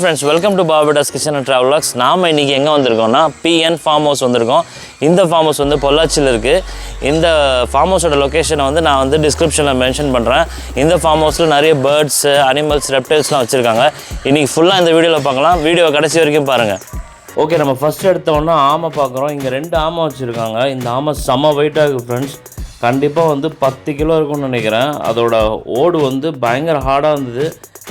Friends, welcome to Barbados Kitchen and Travelers. நாம இன்னைக்கு எங்க வந்திருக்கோம்னா PN ஃபார்ம் ஹவுஸ் வந்திருக்கோம். இந்த ஃபார்ம் ஹவுஸ் வந்து பொள்ளாச்சியில் இருக்கு. இந்த ஃபார்ம் ஹவுஸோட லொகேஷனை வந்து நான் வந்து டிஸ்கிரிப்ஷன்ல மென்ஷன் பண்றேன். இந்த ஃபார்ம் ஹவுஸ்ல நிறைய பேர்ட்ஸ், அனிமல்ஸ், ரெப்டைல்ஸ்லாம் வச்சிருக்காங்க. இன்னைக்கு ஃபுல்லா இந்த வீடியோல பார்க்கலாம். வீடியோ கடைசி வரைக்கும் பாருங்க. ஓகே, நம்ம ஃபர்ஸ்ட் எடுத்தோம்னா ஆமை பார்க்குறோம். இங்கே 2 ஆமை வச்சுருக்காங்க. இந்த ஆமை செம்ம வெயிட்டாக இருக்குது ஃப்ரெண்ட்ஸ். கண்டிப்பாக வந்து 10 கிலோ இருக்கும்னு நினைக்கிறேன். அதோட ஓடு வந்து பயங்கர ஹார்டாக இருந்தது.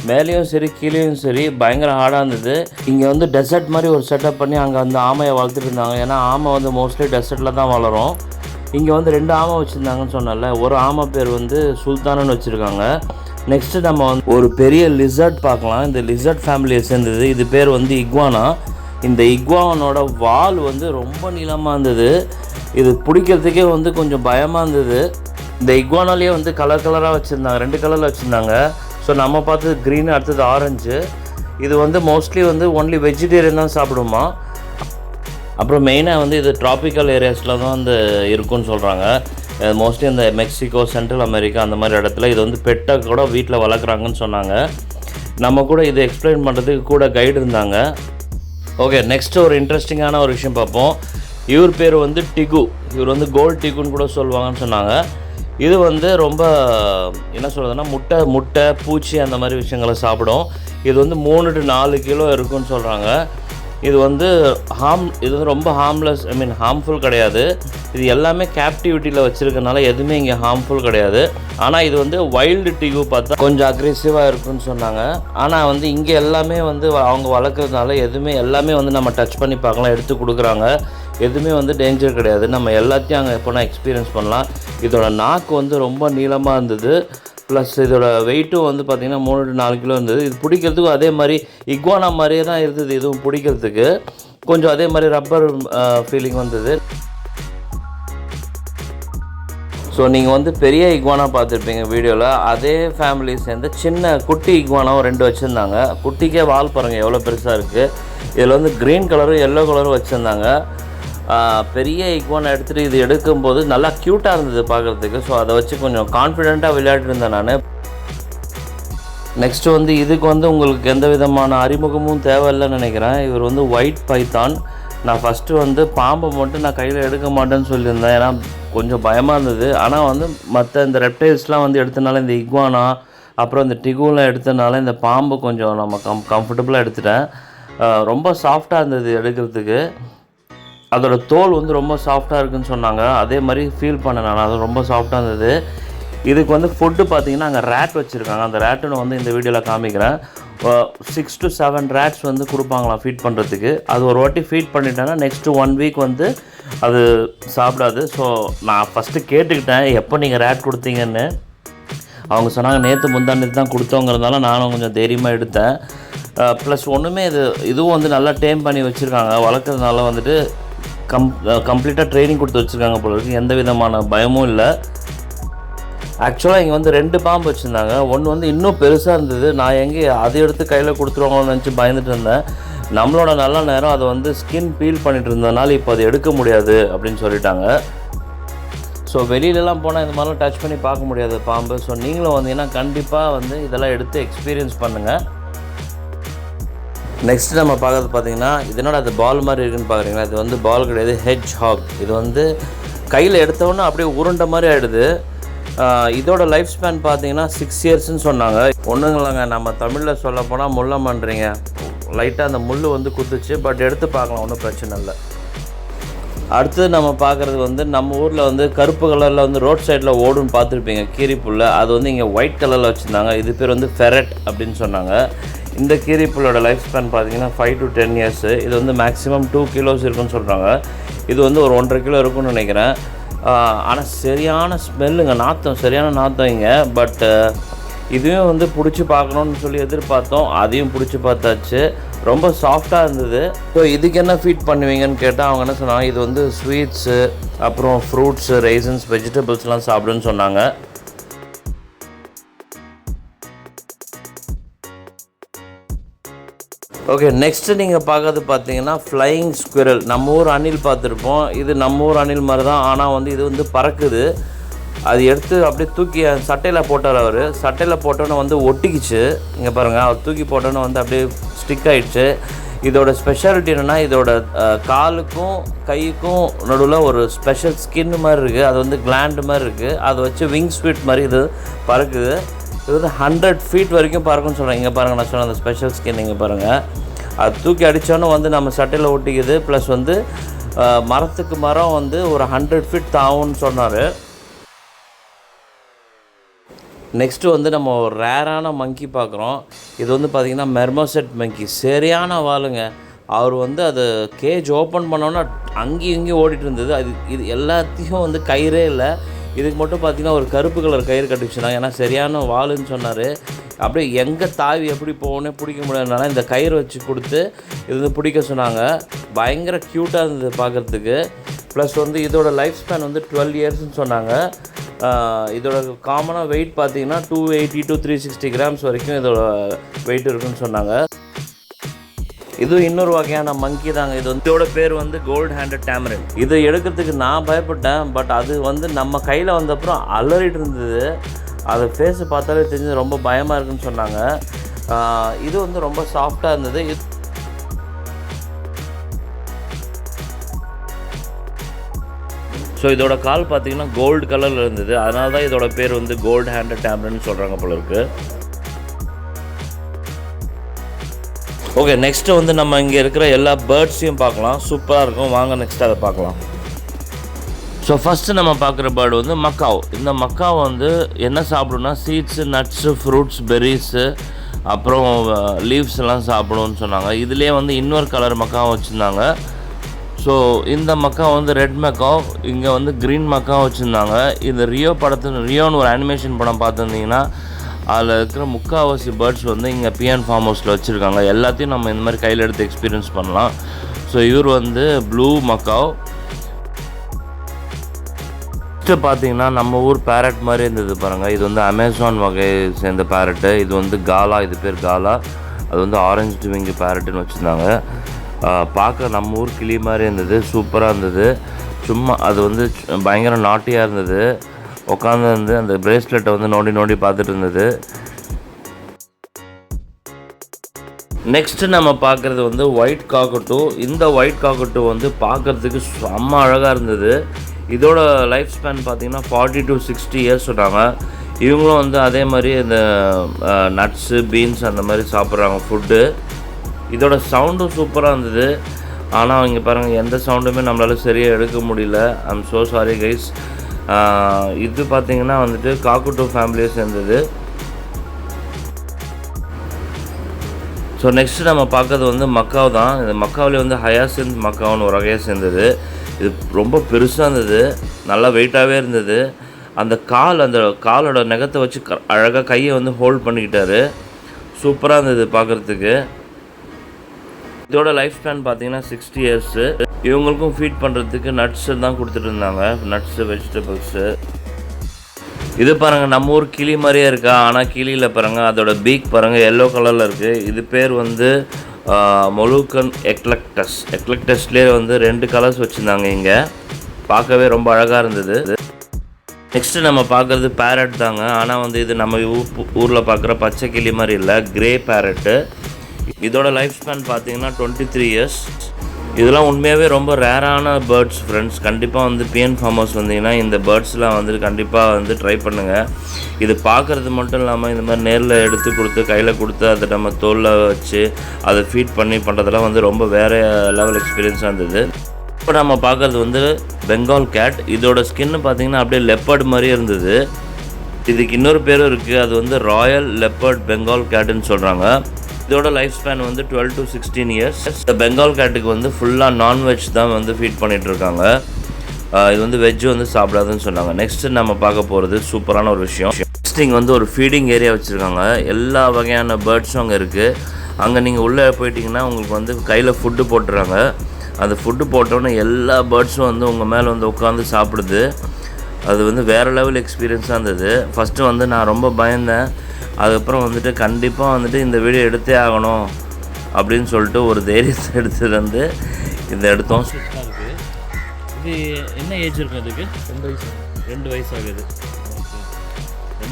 மேலேயும் சரி கீழேயும் சரி பயங்கர ஹார்டாக இருந்தது. இங்கே வந்து டெசர்ட் மாதிரி ஒரு செட்டப் பண்ணி அங்கே வந்து ஆமையை வளர்த்துட்டு இருந்தாங்க. ஏன்னா ஆமை வந்து மோஸ்ட்லி டெசர்ட்டில் தான் வளரும். இங்கே வந்து 2 ஆமை வச்சுருந்தாங்கன்னு சொன்னால, ஒரு ஆமை பேர் வந்து சுல்தானன்னு வச்சுருக்காங்க. நெக்ஸ்ட்டு நம்ம வந்து ஒரு பெரிய லிசர்ட் பார்க்கலாம். இந்த லிசர்ட் ஃபேமிலியை சேர்ந்தது. இது பேர் வந்து இக்வானா. இந்த இக்வானோட வால் வந்து ரொம்ப நீளமாக இருந்தது. இது பிடிக்கிறதுக்கே வந்து கொஞ்சம் பயமாக இருந்தது. இந்த இக்வானாலேயே வந்து கலர் கலராக வச்சுருந்தாங்க, 2 கலரில் வச்சுருந்தாங்க. ஸோ நம்ம பார்த்தது க்ரீன், அடுத்தது ஆரஞ்சு. இது வந்து மோஸ்ட்லி வந்து ஒன்லி வெஜிடேரியன் தான் சாப்பிடுமா. அப்புறம் மெயினாக வந்து இது ட்ராபிக்கல் ஏரியாஸில் தான் வந்து இருக்குன்னு சொல்கிறாங்க. மோஸ்ட்லி இந்த மெக்சிகோ, சென்ட்ரல் அமெரிக்கா அந்த மாதிரி இடத்துல இது வந்து பெட்டை கூட வீட்டில் வளர்க்குறாங்கன்னு சொன்னாங்க. நம்ம கூட இது எக்ஸ்பிளைன் பண்ணுறதுக்கு கூட கைடு இருந்தாங்க. ஓகே, நெக்ஸ்ட்டு ஒரு இன்ட்ரெஸ்டிங்கான ஒரு விஷயம் பார்ப்போம். இவர் பேர் வந்து டிகு. இவர் வந்து கோல்ட் டிகுன்னு கூட சொல்லுவாங்கன்னு சொன்னாங்க. இது வந்து ரொம்ப என்ன சொல்கிறதுனா முட்டை பூச்சி அந்த மாதிரி விஷயங்களை சாப்பிடும். இது வந்து 3 to 4 கிலோ இருக்குன்னு சொல்கிறாங்க. இது வந்து ரொம்ப ஹார்ம்ஃபுல் கிடையாது. இது எல்லாமே கேப்டிவிட்டியில் வச்சுருக்கனால எதுவுமே இங்கே ஹார்ம்ஃபுல் கிடையாது. ஆனால் இது வந்து வைல்டு டிகு பார்த்தா கொஞ்சம் அக்ரெசிவாக இருக்குன்னு சொன்னாங்க. ஆனால் வந்து இங்கே எல்லாமே வந்து அவங்க வளர்க்குறதுனால எல்லாமே வந்து நம்ம டச் பண்ணி பார்க்கலாம், எடுத்து கொடுக்குறாங்க. எதுவுமே வந்து டேஞ்சர் கிடையாது. நம்ம எல்லாத்தையும் அங்கே எப்போனா எக்ஸ்பீரியன்ஸ் பண்ணலாம். இதோட நாக்கு வந்து ரொம்ப நீளமாக இருந்தது. ப்ளஸ் இதோட வெயிட்டும் வந்து பார்த்திங்கன்னா 3 to 4 கிலோ இருந்தது. இது பிடிக்கிறதுக்கும் அதே மாதிரி இக்வானா மாதிரியே தான் இருந்தது. இதுவும் பிடிக்கிறதுக்கு கொஞ்சம் அதே மாதிரி ரப்பர் ஃபீலிங் வந்தது. ஸோ நீங்கள் வந்து பெரிய இக்வானா பார்த்துருப்பீங்க வீடியோவில். அதே ஃபேமிலி சேர்ந்து சின்ன குட்டி இக்வானாவும் 2 வச்சுருந்தாங்க. குட்டிக்கே வால் பாருங்கள் எவ்வளோ பெருசாக இருக்குது. இதில் வந்து க்ரீன் கலரும் எல்லோ கலரும் வச்சுருந்தாங்க. பெரிய இக்வானா எடுத்துகிட்டு இது எடுக்கும்போது நல்லா க்யூட்டாக இருந்தது பார்க்குறதுக்கு. ஸோ அதை வச்சு கொஞ்சம் கான்ஃபிடெண்ட்டாக விளையாடிருந்தேன் நான். நெக்ஸ்ட்டு வந்து இதுக்கு வந்து உங்களுக்கு எந்த விதமான அறிமுகமும் தேவையில்லைன்னு நினைக்கிறேன். இவர் வந்து ஒயிட் பைத்தான். நான் ஃபஸ்ட்டு வந்து பாம்பை மட்டும் நான் கையில் எடுக்க மாட்டேன்னு சொல்லியிருந்தேன். ஏன்னா கொஞ்சம் பயமாக இருந்தது. ஆனால் வந்து மற்ற இந்த ரெப்டைல்ஸ்லாம் வந்து எடுத்தனால, இந்த இக்வானா அப்புறம் இந்த டிகுலாம் எடுத்தனால இந்த பாம்பு கொஞ்சம் நம்ம கம்ஃபர்டபுளாக எடுத்துட்டேன். ரொம்ப சாஃப்டாக இருந்தது எடுக்கிறதுக்கு. அதோட தோல் வந்து ரொம்ப சாஃப்டாக இருக்குதுன்னு சொன்னாங்க. அதே மாதிரி ஃபீல் பண்ணேன் நான். அது ரொம்ப சாஃப்டாக இருந்தது. இதுக்கு வந்து ஃபுட்டு பார்த்திங்கன்னா அங்கே ரேட் வச்சுருக்காங்க. அந்த ரேட்டுன்னு வந்து இந்த வீடியோவில் காமிக்கிறேன். 6 to 7 ரேட்ஸ் வந்து கொடுப்பாங்களாம் ஃபீட் பண்ணுறதுக்கு. அது ஒரு வாட்டி ஃபீட் பண்ணிட்டேன்னா நெக்ஸ்ட்டு 1 வீக் வந்து அது சாப்பிடாது. ஸோ நான் ஃபஸ்ட்டு கேட்டுக்கிட்டேன் எப்போ நீங்கள் ரேட் கொடுத்தீங்கன்னு. அவங்க சொன்னாங்க நேற்று முந்தாண்டத்து தான் கொடுத்தோங்கிறதுனால நானும் கொஞ்சம் தைரியமாக எடுத்தேன். ப்ளஸ் ஒன்றுமே இதுவும் வந்து நல்லா டேம் பண்ணி வச்சுருக்காங்க. வளர்க்குறதுனால வந்துட்டு கம்ப்ளீட்டாக ட்ரைனிங் கொடுத்து வச்சுருக்காங்க போல இருக்குது. எந்த விதமான பயமும் இல்லை. ஆக்சுவலாக இங்கே வந்து 2 பாம்பு வச்சுருந்தாங்க. ஒன்று வந்து இன்னும் பெருசாக இருந்தது. நான் அதை எடுத்து கையில் கொடுத்துருவாங்களோன்னு நினச்சி பயந்துட்டு இருந்தேன். நம்மளோட நல்ல நேரம் அதை வந்து ஸ்கின் பீல் பண்ணிட்டு இருந்ததுனால இப்போ அதை எடுக்க முடியாது அப்படின்னு சொல்லிட்டாங்க. ஸோ வெளியிலலாம் போனால் இந்த மாதிரிலாம் டச் பண்ணி பார்க்க முடியாது பாம்பு. ஸோ நீங்களும் வந்தீங்கன்னா கண்டிப்பாக வந்து இதெல்லாம் எடுத்து எக்ஸ்பீரியன்ஸ் பண்ணுங்கள். நெக்ஸ்ட்டு நம்ம பார்க்குறது பார்த்திங்கன்னா இதனோட அது பால் மாதிரி இருக்குதுன்னு பார்க்குறீங்களா. இது வந்து பால் கிடையாது, ஹெட்ஜ் ஹாக். இது வந்து கையில் எடுத்தோன்னே அப்படியே உருண்டை மாதிரி ஆகிடுது. இதோட லைஃப் ஸ்பேன் பார்த்தீங்கன்னா 6 இயர்ஸ்ன்னு சொன்னாங்க. ஒன்றுங்களாங்க, நம்ம தமிழில் சொல்ல போனால் முள்ளை பண்ணுறீங்க. லைட்டாக அந்த முள் வந்து குத்துச்சு. பட் எடுத்து பார்க்கலாம், ஒன்றும் பிரச்சனை இல்லை. அடுத்தது நம்ம பார்க்குறது வந்து நம்ம ஊரில் வந்து கருப்பு கலரில் வந்து ரோட் சைடில் ஓடுன்னு பார்த்துருப்பீங்க, கீரிப்புல்ல. அது வந்து இங்கே ஒயிட் கலரில் வச்சுருந்தாங்க. இது பேர் வந்து ஃபெரட் அப்படின்னு சொன்னாங்க. இந்த கீரிப்புல்லோட லைஃப் ஸ்பேன் பார்த்தீங்கன்னா 5 to 10 இயர்ஸு. இது வந்து மேக்ஸிமம் 2 கிலோஸ் இருக்குன்னு சொல்கிறாங்க. இது வந்து ஒரு 1.5 கிலோ இருக்குன்னு நினைக்கிறேன். ஆனால் சரியான ஸ்மெல்லுங்க, நாற்றம், சரியான நாற்றம் இங்கே. பட் இதுவும் வந்து பிடிச்சி பார்க்கணுன்னு சொல்லி எதிர்பார்த்தோம். அதையும் பிடிச்சி பார்த்தாச்சு. ரொம்ப சாஃப்டாக இருந்தது. ஸோ இதுக்கு என்ன ஃபீட் பண்ணுவீங்கன்னு கேட்டால் அவங்க என்ன சொன்னாங்க, இது வந்து ஸ்வீட்ஸு, அப்புறம் ஃப்ரூட்ஸு, ரைசன்ஸ், வெஜிடபிள்ஸ்லாம் சாப்பிடுன்னு சொன்னாங்க. ஓகே, நெக்ஸ்ட்டு நீங்கள் பார்க்கறது பார்த்தீங்கன்னா ஃப்ளையிங் ஸ்குரல். நம்ம ஊர் அணில் பார்த்துருப்போம். இது நம்ம ஊர் அணில் மாதிரி தான். ஆனால் வந்து இது வந்து பறக்குது. அது எடுத்து அப்படியே தூக்கி சட்டையில் போட்டார். அவர் சட்டையில் போட்டோன்னு வந்து ஒட்டிக்கிச்சு. இங்கே பாருங்கள், அவர் தூக்கி போட்டோன்னு வந்து அப்படியே ஸ்டிக் ஆகிடுச்சு. இதோட ஸ்பெஷாலிட்டி என்னென்னா, இதோட காலுக்கும் கைக்கும் நடுவில் ஒரு ஸ்பெஷல் ஸ்கின் மாதிரி இருக்குது. அது வந்து கிளாண்டு மாதிரி இருக்குது. அதை வச்சு விங் ஸ்வீட் மாதிரி இது பறக்குது. இது வந்து 100 feet வரைக்கும் பறக்கும்னு சொல்கிறேன். இங்கே பாருங்கள், நான் சொன்ன அந்த ஸ்பெஷல் ஸ்கின் இங்கே பாருங்கள். அது தூக்கி அடித்தோன்னு வந்து நம்ம சட்டையில் ஒட்டிக்குது. ப்ளஸ் வந்து மரத்துக்கு மரம் வந்து ஒரு 100 feet தாவும்னு சொன்னார். நெக்ஸ்ட்டு வந்து நம்ம ஒரு ரேரான மங்கி பார்க்குறோம். இது வந்து பார்த்திங்கன்னா மெர்மோசெட் மங்கி. சரியான வாளுங்க. அவர் வந்து அது கேஜ் ஓப்பன் பண்ணோன்னா அங்கேயும் இங்கேயும் ஓடிட்டு இருந்தது. இது எல்லாத்தையும் வந்து கயிறே இல்லை. இதுக்கு மட்டும் பார்த்திங்கன்னா ஒரு கருப்பு கலர் கயிறு கட்டி வச்சுருந்தாங்க. ஏன்னா சரியான வாளுன்னு சொன்னார். அப்படியே எங்கே தாவி எப்படி போகணுன்னே பிடிக்க முடியாதுனால இந்த கயிறு வச்சு கொடுத்து இது வந்து பிடிக்க சொன்னாங்க. பயங்கர க்யூட்டாக இருந்தது பார்க்குறதுக்கு. ப்ளஸ் வந்து இதோட லைஃப் ஸ்பேன் வந்து 12 yearsன்னு சொன்னாங்க. இதோட காமனாக வெயிட் பார்த்திங்கன்னா 280 to 360 grams வரைக்கும் இதோட வெயிட் இருக்குன்னு சொன்னாங்க. இதுவும் இன்னொரு வகையான மங்கி தாங்க. இது வந்து இதோட பேர் வந்து கோல்ட் ஹேண்டட் டேமரின். இதை எடுக்கிறதுக்கு நான் பயப்பட்டேன். பட் அது வந்து நம்ம கையில் வந்தப்புறம் அலறிட்டு இருந்தது. அது ஃபேஸை பார்த்தாலே தெரிஞ்சது ரொம்ப பயமாக இருக்குன்னு சொன்னாங்க. இது வந்து ரொம்ப சாஃப்டாக இருந்தது. ஸோ இதோட கால் பார்த்திங்கன்னா கோல்டு கலரில் இருந்தது. அதனால தான் இதோட பேர் வந்து கோல்டு ஹேண்டட் டேமரின்னு சொல்கிறாங்க போல இருக்குது. ஓகே, நெக்ஸ்ட்டு வந்து நம்ம இங்கே இருக்கிற எல்லா பேர்ட்ஸையும் பார்க்கலாம். சூப்பராக இருக்கும். வாங்க நெக்ஸ்ட் அதை பார்க்கலாம். ஸோ ஃபஸ்ட்டு நம்ம பார்க்குற பேர்டு வந்து மக்காவ். இந்த மக்காவ் வந்து என்ன சாப்பிடுன்னா சீட்ஸு, நட்ஸு, ஃப்ரூட்ஸ், பெர்ரீஸு, அப்புறம் லீவ்ஸ் எல்லாம் சாப்பிடும்னு சொன்னாங்க. இதுலேயே வந்து இன்னொரு கலர் மக்காவும் வச்சுருந்தாங்க. ஸோ இந்த மக்காவ் வந்து ரெட் மக்காவ், இங்கே வந்து க்ரீன் மக்காவ் வச்சுருந்தாங்க. இந்த ரியோன்னு ஒரு அனிமேஷன் படம் பார்த்துருந்தீங்கன்னா அதில் இருக்கிற முக்கால்வாசி பேர்ட்ஸ் வந்து இங்கே பிஎன் ஃபார்ம் ஹவுஸில் வச்சுருக்காங்க. எல்லாத்தையும் நம்ம இந்த மாதிரி கையில் எடுத்து எக்ஸ்பீரியன்ஸ் பண்ணலாம். ஸோ இவர் வந்து ப்ளூ மக்காவ். நெக்ஸ்ட்டு பார்த்தீங்கன்னா நம்ம ஊர் பேரட் மாதிரி இருந்தது பாருங்கள். இது வந்து அமேசான் வகை சேர்ந்த பேரட்டு. இது வந்து காலா, இது பேர் காலா. அது வந்து ஆரஞ்சு விங்கு பேரட்டுன்னு வச்சுருந்தாங்க. பார்க்க நம்ம ஊர் கிளி மாதிரி இருந்தது. சூப்பராக இருந்தது. சும்மா அது வந்து பயங்கர நாட்டியாக இருந்தது. உட்காந்து வந்து அந்த பிரேஸ்லெட்டை வந்து நோண்டி பார்த்துட்டு இருந்தது. நெக்ஸ்ட்டு நம்ம பார்க்குறது வந்து ஒயிட் காக்கட்டூ. இந்த ஒயிட் காக்கட்டூ வந்து பார்க்குறதுக்கு செம்ம அழகாக இருந்தது. இதோட லைஃப் ஸ்பேன் பார்த்திங்கன்னா 40 to 60 years சொன்னாங்க. இவங்களும் வந்து அதே மாதிரி இந்த நட்ஸு, பீன்ஸ் அந்த மாதிரி சாப்பிட்றாங்க ஃபுட்டு. இதோட சவுண்டும் சூப்பராக இருந்தது. ஆனால் இங்கே பாருங்கள், எந்த சவுண்டுமே நம்மளால் சரியாக எடுக்க முடியல. I'm so sorry guys. இது பார்த்திங்கன்னா வந்துட்டு காக்கட்டூ ஃபேமிலியை சேர்ந்தது. ஸோ நெக்ஸ்ட்டு நம்ம பார்க்கறது வந்து மக்காவ் தான். இந்த மக்காவிலே வந்து ஹயாசிந்த் மக்காவ்னு ஒரு வகையாக சேர்ந்தது. இது ரொம்ப பெருசாக இருந்தது. நல்லா வெயிட்டாகவே இருந்தது. அந்த காலோட நகத்தை வச்சு அழகாக கையை வந்து ஹோல்ட் பண்ணிக்கிட்டாரு. சூப்பராக இருந்தது பார்க்குறதுக்கு. இதோட லைஃப் ஸ்பேன் பார்த்தீங்கன்னா 60 years. இவங்களுக்கும் ஃபீட் பண்ணுறதுக்கு நட்ஸு தான் கொடுத்துட்டு இருந்தாங்க. Nuts, vegetables. இது பாருங்கள், நம்ம ஊர் கிளி மாதிரியே இருக்கா. ஆனால் கிளியில் பாருங்கள், அதோட பீக் பாருங்கள் எல்லோ கலரில் இருக்குது. இது பேர் வந்து மொலுக்கன் எக்லக்டஸ்லேயே வந்து 2 கலர்ஸ் வச்சுருந்தாங்க. இங்கே பார்க்கவே ரொம்ப அழகாக இருந்தது. நெக்ஸ்ட்டு நம்ம பார்க்குறது பேரட் தாங்க. ஆனால் வந்து இது நம்ம ஊரில் பார்க்குற பச்சை கிளி மாதிரி இல்லை, கிரே பேரட்டு. இதோட லைஃப் ஸ்பேன் பார்த்தீங்கன்னா 23 years. இதெல்லாம் உண்மையாகவே ரொம்ப ரேரான பேர்ட்ஸ் ஃப்ரெண்ட்ஸ். கண்டிப்பாக வந்து பிஎன் ஃபார்ம் ஹவுஸ் வந்தீங்கன்னா இந்த பேர்ட்ஸ்லாம் வந்து கண்டிப்பாக வந்து ட்ரை பண்ணுங்கள். இது பார்க்குறது மட்டும் இல்லாமல் இந்த மாதிரி நேரில் எடுத்து கொடுத்து கையில் கொடுத்து அதை நம்ம தோலில் வச்சு அதை ஃபீட் பண்ணி பண்ணுறதெல்லாம் வந்து ரொம்ப வேறு லெவல் எக்ஸ்பீரியன்ஸாக இருந்தது. இப்போ நம்ம பார்க்குறது வந்து பெங்கால் கேட். இதோட ஸ்கின்னு பார்த்திங்கன்னா அப்படியே லெப்பர்டு மாதிரியே இருந்தது. இதுக்கு இன்னொரு பேரும் இருக்குது. அது வந்து ராயல் லெப்பர்ட் பெங்கால் கேட்டுன்னு சொல்கிறாங்க. இதோட லைஃப் ஸ்பேன் வந்து 12 to 16 years. இந்த பெங்கால் கேட்டுக்கு வந்து ஃபுல்லாக நான்வெஜ் தான் வந்து ஃபீட் பண்ணிகிட்ருக்காங்க. இது வந்து வெஜ்ஜு வந்து சாப்பிடாதுன்னு சொன்னாங்க. நெக்ஸ்ட்டு நம்ம பார்க்க போகிறது சூப்பரான ஒரு விஷயம். நெக்ஸ்ட் இங்கே வந்து ஒரு ஃபீடிங் ஏரியா வச்சுருக்காங்க. எல்லா வகையான பேர்ட்ஸும் அங்கே இருக்குது. அங்கே நீங்கள் உள்ளே போயிட்டிங்கன்னா உங்களுக்கு வந்து கையில் ஃபுட்டு போட்டுறாங்க. அந்த ஃபுட்டு போட்டோன்னே எல்லா பேர்ட்ஸும் வந்து உங்கள் மேலே வந்து உட்காந்து சாப்பிடுது. அது வந்து வேறு லெவல் எக்ஸ்பீரியன்ஸாக இருந்தது. ஃபஸ்ட்டு வந்து நான் ரொம்ப பயந்தேன். அதுக்கப்புறம் வந்துட்டு கண்டிப்பாக வந்துட்டு இந்த வீடியோ எடுத்தே ஆகணும் அப்படின்னு சொல்லிட்டு ஒரு தைரியத்தை எடுத்துகிட்டு வந்து இந்த எடுத்தோம். இது என்ன ஏஜ் இருக்கும்? அதுக்கு 2 வயசு ஆகுது.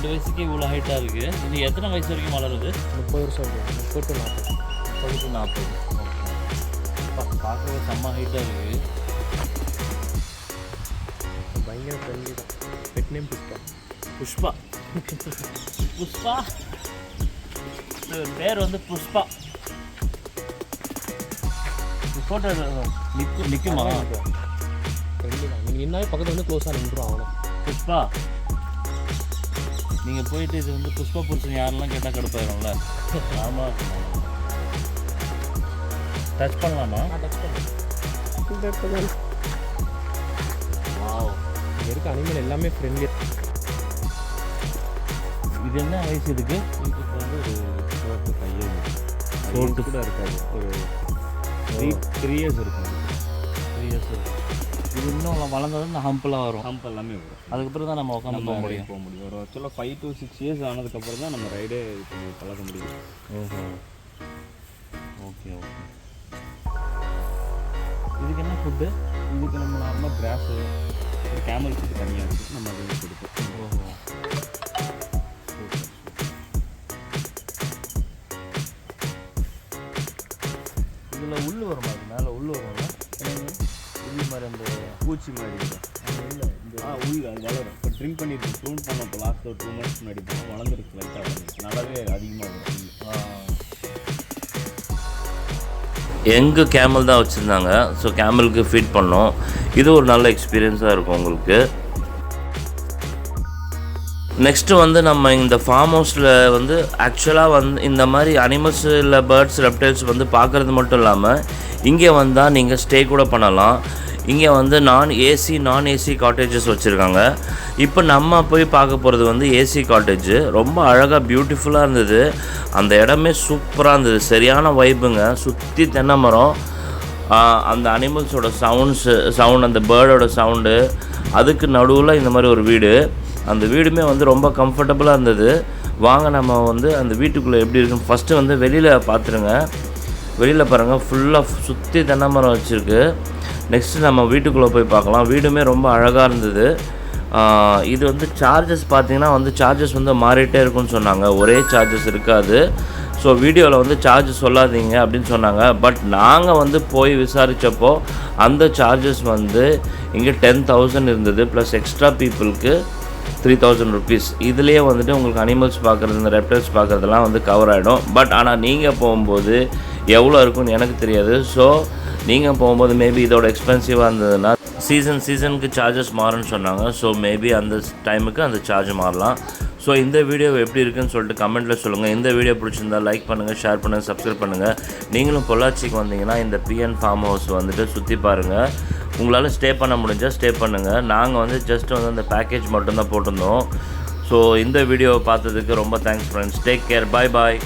2 வயசுக்கு இவ்வளோ ஹைட்டாக இருக்குது. இது எத்தனை வயசு வரைக்கும் வளருது? 30 வருஷம் இருக்குது. 30 to 40. 30 to 40. பார்க்கவே செம்ம ஹைட்டாக இருக்குது. பயங்கர ஃப்ரெண்ட்லி தான். Pet name Pushpa. புஷ்பா பேர் வந்து புஷ்பா. ஃபோட்டோ நிற்குமா? ஃப்ரெண்ட்லி தான். நீங்கள் நின்னாவே பக்கத்தில் வந்து க்ளோஸாக நின்றுடும் அவனை. புஷ்பா நீங்கள் போயிட்டு இது வந்து புஷ்பா புருஷன் யாரெல்லாம் கேட்டால் கடுப்பாயிரும்ல. ஆமாம், டச் பண்ணலாமா? டச் பண்ணலாம். வாவ், இங்கே இருக்க அனிமல் எல்லாமே ஃப்ரெண்ட்லி. இது என்ன வயசு இதுக்கு? இதுக்கு வந்து ஒரு 4 to 5 கூட இருக்காது. ஒரு 3 years இருக்கும். 3 years. இது இன்னும் வளர்ந்தது இந்த ஹம்பெலாம் வரும். ஹம்ப் எல்லாமே வரும். அதுக்கப்புறம் தான் நம்ம உட்காந்து போக முடியும். ஒரு ஆக்சுவலாக 5 to 6 years ஆனதுக்கப்புறம் தான் நம்ம ரைடே பழக முடியும். ஓஹோ, ஓகே ஓகே. இதுக்கு என்ன ஃபுட்டு? இதுக்கு நம்ம நார்மலாக கிராஸு, ஒரு கேமல் ஃபுட்டு தனியாக இருக்குது, நம்ம அதை கொடுப்போம். ஓஹோ, இதில் உள் வருமா? அது மேலே உள் வரும்ல, உள் மாதிரி அந்த பூச்சி மாதிரி இல்லை உள் அது வளரும். இப்போ ட்ரிம் பண்ணிட்டு ப்ரூன் பண்ணப்போ லாஸ்ட் ஒரு 2 months முன்னாடி போனால் வளர்ந்துருக்கு. லைட்டாக நல்லாவே அதிகமாக வரும். எங்கு கேமல் தான் வச்சுருந்தாங்க. ஸோ கேமலுக்கு ஃபீட் பண்ணோம். இது ஒரு நல்ல எக்ஸ்பீரியன்ஸாக இருக்கும் உங்களுக்கு. நெக்ஸ்ட்டு வந்து நம்ம இந்த ஃபார்ம் ஹவுஸில் வந்து ஆக்சுவலாக வந்து இந்த மாதிரி அனிமல்ஸ் இல்லை பேர்ட்ஸ் ரெப்டைல்ஸ் வந்து பார்க்குறது மட்டும் இல்லாமல் இங்கே வந்தால் நீங்கள் ஸ்டே கூட பண்ணலாம். இங்கே வந்து நான் ஏசி காட்டேஜஸ் வச்சுருக்காங்க. இப்போ நம்ம போய் பார்க்க போகிறது வந்து ஏசி காட்டேஜு. ரொம்ப அழகாக பியூட்டிஃபுல்லாக இருந்தது. அந்த இடமே சூப்பராக இருந்தது. சரியான வைப்புங்க. சுற்றி தென்னை மரம், அந்த அனிமல்ஸோட சவுண்ட் அந்த பேர்டோட சவுண்டு, அதுக்கு நடுவில் இந்த மாதிரி ஒரு வீடு. அந்த வீடுமே வந்து ரொம்ப கம்ஃபர்டபுளாக இருந்தது. வாங்க நம்ம வந்து அந்த வீட்டுக்குள்ளே எப்படி இருக்குன்னு ஃபஸ்ட்டு வந்து வெளியில் பார்த்துருங்க. வெளியில் பாருங்கள், ஃபுல்லாக சுற்றி தென்னை மரம் வச்சுருக்கு. நெக்ஸ்ட்டு நம்ம வீட்டுக்குள்ளே போய் பார்க்கலாம். வீடுமே ரொம்ப அழகாக இருந்தது. இது வந்து சார்ஜஸ் பார்த்திங்கன்னா வந்து சார்ஜஸ் வந்து மாறிட்டே இருக்குன்னு சொன்னாங்க. ஒரே சார்ஜஸ் இருக்காது. ஸோ வீடியோவில் வந்து சார்ஜ் சொல்லாதீங்க அப்படின்னு சொன்னாங்க. பட் நாங்கள் வந்து போய் விசாரித்தப்போ அந்த சார்ஜஸ் வந்து இங்கே 10,000 இருந்தது. ப்ளஸ் எக்ஸ்ட்ரா பீப்புளுக்கு 3,000 rupees. இதுலேயே வந்துட்டு உங்களுக்கு அனிமல்ஸ் பார்க்குறது, இந்த ரெப்டைல்ஸ் பார்க்குறதுலாம் வந்து கவர் ஆகிடும். பட் ஆனால் நீங்கள் போகும்போது எவ்வளோ இருக்குன்னு எனக்கு தெரியாது. ஸோ நீங்கள் போகும்போது மேபி இதோட எக்ஸ்பென்சிவாக இருந்ததுன்னா சீசனுக்கு சார்ஜஸ் மாறுன்னு சொன்னாங்க. ஸோ மேபி அந்த டைமுக்கு அந்த சார்ஜ் மாறலாம். ஸோ இந்த வீடியோ எப்படி இருக்குன்னு சொல்லிட்டு கமெண்ட்டில் சொல்லுங்கள். இந்த வீடியோ பிடிச்சிருந்தா லைக் பண்ணுங்கள், ஷேர் பண்ணுங்கள், சப்ஸ்கிரைப் பண்ணுங்கள். நீங்களும் பொள்ளாச்சிக்கு வந்தீங்கன்னா இந்த பிஎன் ஃபார்ம் ஹவுஸ் வந்துட்டு சுற்றி பாருங்கள். உங்களால் ஸ்டே பண்ண முடிஞ்சால் ஸ்டே பண்ணுங்கள். நாங்கள் வந்து ஜஸ்ட் வந்து அந்த பேக்கேஜ் மட்டும்தான் போட்டிருந்தோம். ஸோ இந்த வீடியோவை பார்த்ததுக்கு ரொம்ப தேங்க்ஸ் ஃப்ரெண்ட்ஸ். Take care. பாய்.